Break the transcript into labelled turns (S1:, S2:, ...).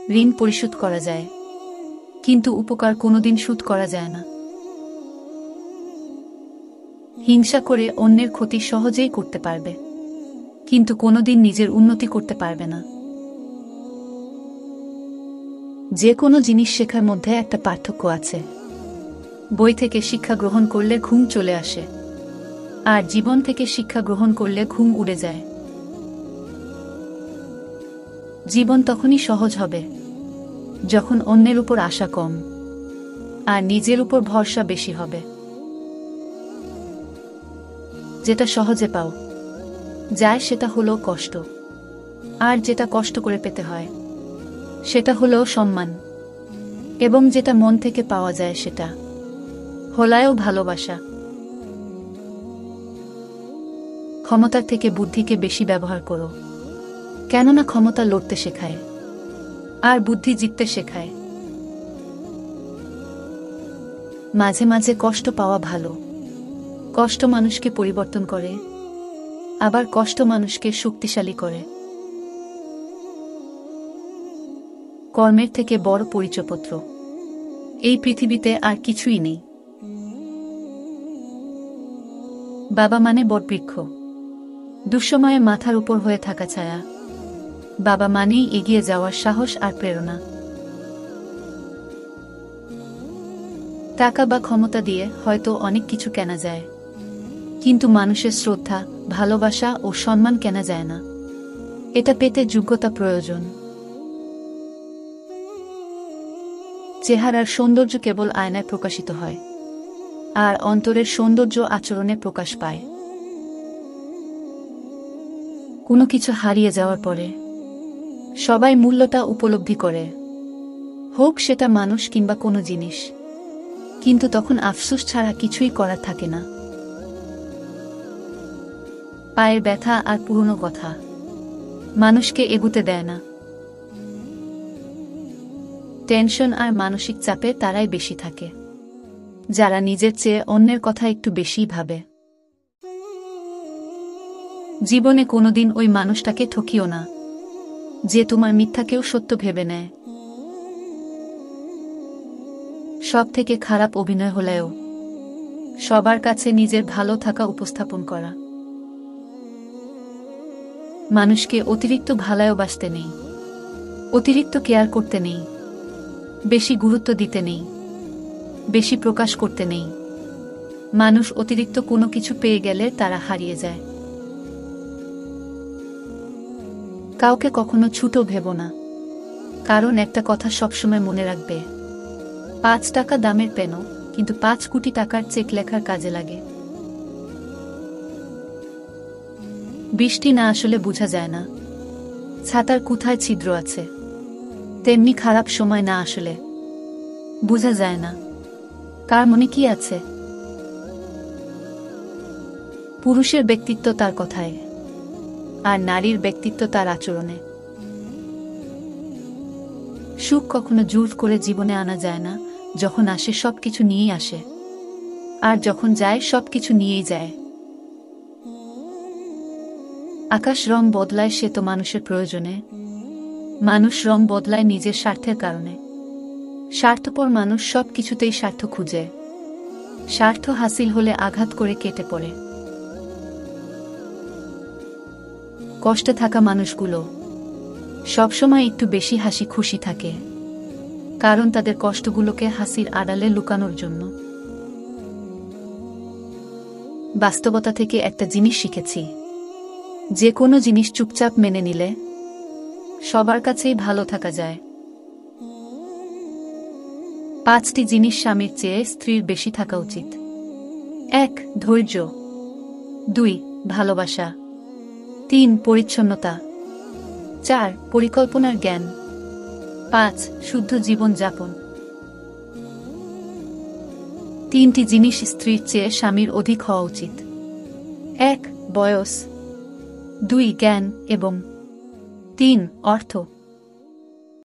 S1: ঋণ পরিশোধ করা যায়, কিন্তু উপকার কোনোদিন শোধ করা যায় না। হিংসা করে অন্যের ক্ষতি সহজেই করতে পারবে, কিন্তু কোনোদিন নিজের উন্নতি করতে পারবে না। যে কোনো জিনিস শেখার মধ্যে একটা পার্থক্য আছে। বই থেকে শিক্ষা গ্রহণ করলে ঘুম চলে আসে, আর জীবন থেকে শিক্ষা গ্রহণ করলে ঘুম উড়ে যায়। জীবন তখনই সহজ হবে যখন অন্যের উপর আশা কম আর নিজের উপর ভরসা বেশি হবে। যেটা সহজে পাও যায় সেটা হলো কষ্ট, আর যেটা কষ্ট করে পেতে হয় সেটা হলো সম্মান, এবং যেটা মন থেকে পাওয়া যায় সেটা হলো ভালোবাসা। ক্ষমতার থেকে বুদ্ধিকে বেশি ব্যবহার করো, কেননা ক্ষমতা লড়তে শেখায় আর বুদ্ধি জিততে শেখায়। মাঝে মাঝে কষ্ট পাওয়া ভালো। কষ্ট মানুষকে পরিবর্তন করে, আবার কষ্ট মানুষকে শক্তিশালী করে। কর্মের থেকে বড় পরিচয়পত্র এই পৃথিবীতে আর কিছুই নেই। বাবা মানে বটবৃক্ষ, দুঃসময়ে মাথার উপর হয়ে থাকা ছায়া। বাবা মানেই এগিয়ে যাওয়ার সাহস আর প্রেরণা। টাকা বা ক্ষমতা দিয়ে হয়তো অনেক কিছু কেনা যায়, কিন্তু মানুষের শ্রদ্ধা, ভালোবাসা ও সম্মান কেনা যায় না। এটা পেতে যোগ্যতা প্রয়োজন। চেহারার সৌন্দর্য কেবল আয়নায় প্রকাশিত হয়, আর অন্তরের সৌন্দর্য আচরণে প্রকাশ পায়। কোনো কিছু হারিয়ে যাওয়ার পরে সবাই মূল্যটা উপলব্ধি করে, হোক সেটা মানুষ কিংবা কোনো জিনিস, কিন্তু তখন আফসোস ছাড়া কিছুই করার থাকে না। পায়ের ব্যথা আর পুরনো কথা মানুষকে এগুতে দেয় না। টেনশন আর মানসিক চাপে তারাই বেশি থাকে যারা নিজের চেয়ে অন্যের কথা একটু বেশিই ভাবে। জীবনে কোনোদিন ওই মানুষটাকে ঠকিও না যে তোমার মিথ্যাকেও সত্য ভেবে নেয়। সব থেকে খারাপ অভিনয় হলেও সবার কাছে নিজের ভালো থাকা উপস্থাপন করা। মানুষকে অতিরিক্ত ভালোবাসতে নেই, অতিরিক্ত কেয়ার করতে নেই, বেশি গুরুত্ব দিতে নেই, বেশি প্রকাশ করতে নেই। মানুষ অতিরিক্ত কোনো কিছু পেয়ে গেলে তারা হারিয়ে যায়। কাউকে কখনো ছোট ভেবো না, কারণ একটা কথা সবসময় মনে রাখবে, 5 টাকা দামের পেনও কিন্তু 5 কোটি টাকার চেক লেখার কাজে লাগে। বৃষ্টি না আসলে বোঝা যায় না ছাতার কোথায় ছিদ্র আছে, তেমনি খারাপ সময় না আসলে বোঝা যায় না কার মনে কি আছে। পুরুষের ব্যক্তিত্ব তার কথায়, আর নারীর ব্যক্তিত্ব তার আচরণে। সুখ কখনো জোর করে জীবনে আনা যায় না, যখন আসে সবকিছু নিয়েই আসে, আর যখন যায় সবকিছু নিয়েই যায়। আকাশ রং বদলায় সে তো মানুষের প্রয়োজনে, মানুষ রং বদলায় নিজের স্বার্থের কারণে। স্বার্থপর মানুষ সবকিছুতেই স্বার্থ খুঁজে, স্বার্থ হাসিল হলে আঘাত করে কেটে পড়ে। কষ্টে থাকা মানুষগুলো সবসময় একটু বেশি হাসি খুশি থাকে, কারণ তাদের কষ্টগুলোকে হাসির আড়ালে লুকানোর জন্য। বাস্তবতা থেকে একটা জিনিস শিখেছি, যে কোনো জিনিস চুপচাপ মেনে নিলে সবার কাছেই ভালো থাকা যায়। 5টি জিনিস স্বামীর চেয়ে স্ত্রীর বেশি থাকা উচিত। 1. ধৈর্য। 2. ভালোবাসা। 3. পরিচ্ছন্নতা। 4. পরিকল্পনার জ্ঞান। 5. শুদ্ধ জীবন যাপন। 3টি জিনিস স্ত্রীর চেয়ে স্বামীর অধিক হওয়া উচিত। 1. বয়স। 2. জ্ঞান এবং 3. অর্থ।